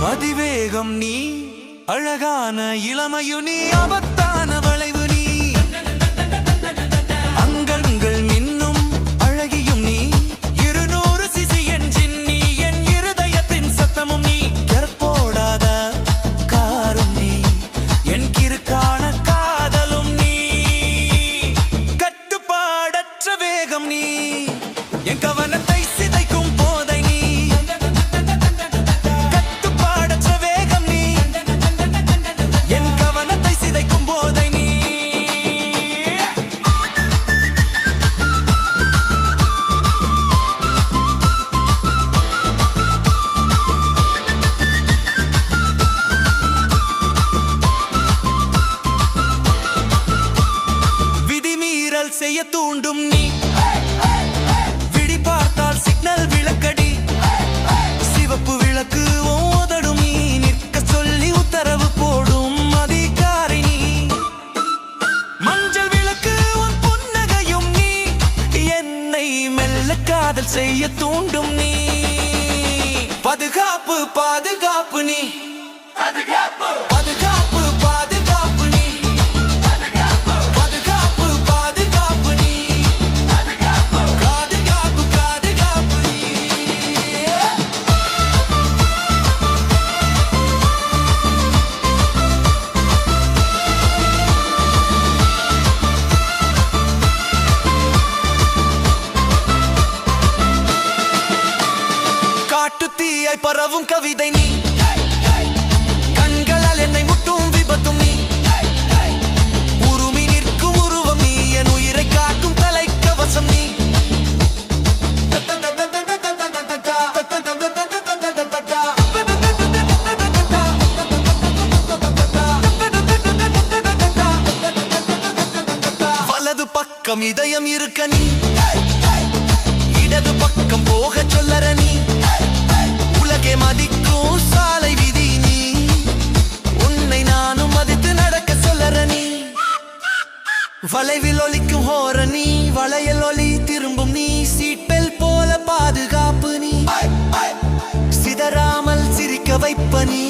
அதிவேகம் நீ அழகான இளமையு நீ ஆபத்தான வளைவு நீ அங்கங்கள் மின்னும் அழகியும் நீ 200 சிசி என்ஜின் நீ என் இருதயத்தின் சத்தமும் நீ கற்போடாத காரும் நீ என் கிறுக்கான காதலும் நீ கட்டுப்பாடற்ற வேகம் நீ என் கவனத்தை சிதைக்கும் போதை நீ செய்ய தூண்டும் நீ விடி பார்த்தால் சிக்னல் விளக்கடி சிவப்பு விளக்கு ஓதடும் நீ நிற்க சொல்லி உத்தரவு போடும் அதிகாரி நீ மஞ்சள் விளக்கு உன் புன்னகையும் நீ என்னை மெல்ல காதல் செய்ய தூண்டும் நீ பாதுகாப்பு பாதுகாப்பு நீ பாதுகாப்பு பாதுகாப்பு பாதுகாப்பு நீ தீயாய் பரவும் கவிதை நீ கண்களால் என்னை முட்டும் விபத்தும் நீ உருமி நிற்கும் உருவம் நீ என் உயிரை காக்கும் தலைக்கவசம் நீ வலது பக்கம் இதயம் இருக்க நீ இடது பக்கம் போக சொல்லற நீ உலகே மதிக்கும் சாலை விதி நீ உன்னை நானும் மதித்து நடக்க சொல்லற நீ வளைவில் ஒலிக்கும் ஹோர நீ வளையல் ஒலி திரும்பும் நீ சீட்பெல் போல பாதுகாப்பு நீ சிதறாமல் சிரிக்க வைப்ப நீ